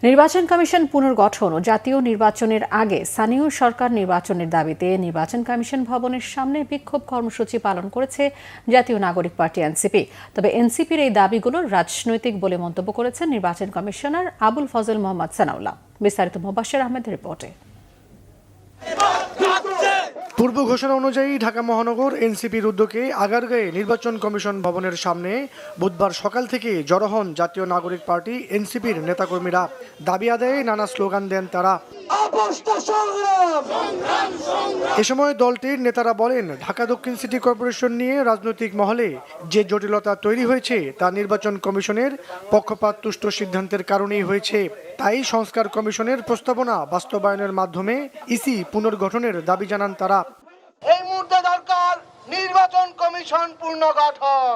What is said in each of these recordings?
নির্বাচন কমিশন পুনর্গঠন ও জাতীয় নির্বাচনের আগে স্থানীয় সরকার নির্বাচনের দাবিতে নির্বাচন কমিশন ভবনের সামনে বিক্ষোভ কর্মসূচি পালন করেছে জাতীয় নাগরিক পার্টি এনসিপি। তবে এনসিপির এই দাবিগুলো রাজনৈতিক বলে মন্তব্য করেছেন নির্বাচন কমিশনার আবুল ফজল মোহাম্মদ সানাউল্লাহ। বিস্তারিত মোবাশ্বের আহমেদের রিপোর্টে। পূর্ব ঘোষণা অনুযায়ী ঢাকা মহানগর এনসিপির উদ্যোগে আগারগাঁয়ে নির্বাচন কমিশন ভবনের সামনে বুধবার সকাল থেকে জড়ো হন জাতীয় নাগরিক পার্টি এনসিপির নেতাকর্মীরা। দাবি আদায়ে নানা স্লোগান দেন তারা। এ সময় দলটির নেতারা বলেন, ঢাকা দক্ষিণ সিটি কর্পোরেশন নিয়ে রাজনৈতিক মহলে যে জটিলতা তৈরি হয়েছে তা নির্বাচন কমিশনের পক্ষপাতদুষ্ট সিদ্ধান্তের কারণেই হয়েছে। তাই সংস্কার কমিশনের প্রস্তাবনা বাস্তবায়নের মাধ্যমে ইসি পুনর্গঠনের দাবি জানান তারা। এই মুহূর্তে দরকার নির্বাচন কমিশন পুনর্গঠন।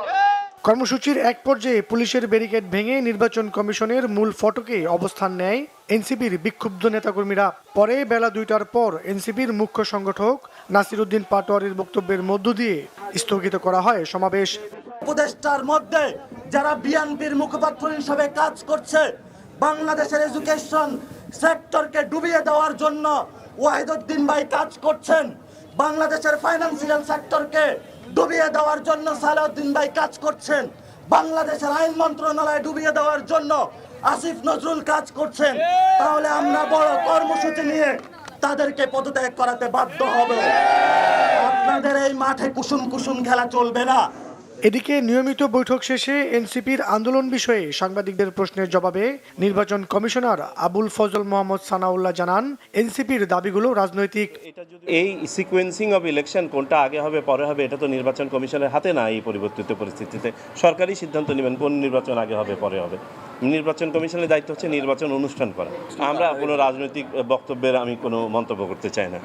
কর্মসূচির এক পর্যায়ে পুলিশের ব্যারিকেড ভেঙে নির্বাচন কমিশনের মূল ফটকে অবস্থান নেয় এনসিপির বিক্ষুব্ধ নেতাকর্মীরা। পরে বেলা 2টার পর এনসিপির মুখ্য সংগঠক নাসির উদ্দিন পাটোয়ারির বক্তব্যের মধ্য দিয়ে স্থগিত করা হয় সমাবেশ। উপদেষ্টার মধ্যে যারা বিএনপির মুখপাত্র হিসেবে কাজ করছে, বাংলাদেশের এডুকেশন সেক্টরকে ডুবিয়ে দেওয়ার জন্য ওয়াহিদুদ্দিন ভাই কাজ করছেন, বাংলাদেশের ফাইন্যান্সিয়াল সেক্টরকে ডুবিয়ে দেওয়ার জন্য সালাউদ্দিন ভাই কাজ করছেন, বাংলাদেশের আইন মন্ত্রণালয় ডুবিয়ে দেওয়ার জন্য আসিফ নজরুল কাজ করছেন। তাহলে আমরা বড় কর্মসূচি নিয়ে তাদেরকে পদত্যাগ করাতে বাধ্য হব। আপনাদের এই মাঠে কুসুম কুসুম খেলা চলবে না। এদিকে নিয়মিত বৈঠক শেষে এনসিপির আন্দোলন বিষয়ে সাংবাদিকদের প্রশ্নের জবাবে নির্বাচন কমিশনার আবুল ফজল মোহাম্মদ সানাউল্লাহ জানান, এনসিপির দাবিগুলো রাজনৈতিক। এই সিকোয়েন্সিং অফ ইলেকশন কোনটা আগে হবে পরে হবে এটা তো নির্বাচন কমিশনের হাতে না। এই পরিবর্তিত পরিস্থিতিতে সরকারই সিদ্ধান্ত নেবেন কোন নির্বাচন আগে হবে পরে হবে। নির্বাচন কমিশনের দায়িত্ব হচ্ছে নির্বাচন অনুষ্ঠান করা। আমরা কোনো রাজনৈতিক বক্তব্যের আমি কোনো মন্তব্য করতে চাই না।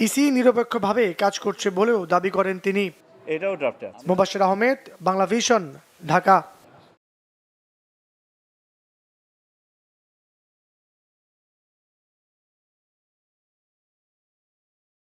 ইসি নিরপেক্ষভাবে কাজ করছে বলেও দাবি করেন তিনি। এটাও ড্রাফটে আছে। মোবাশ্বের আহমেদ, বাংলা ভিশন, ঢাকা।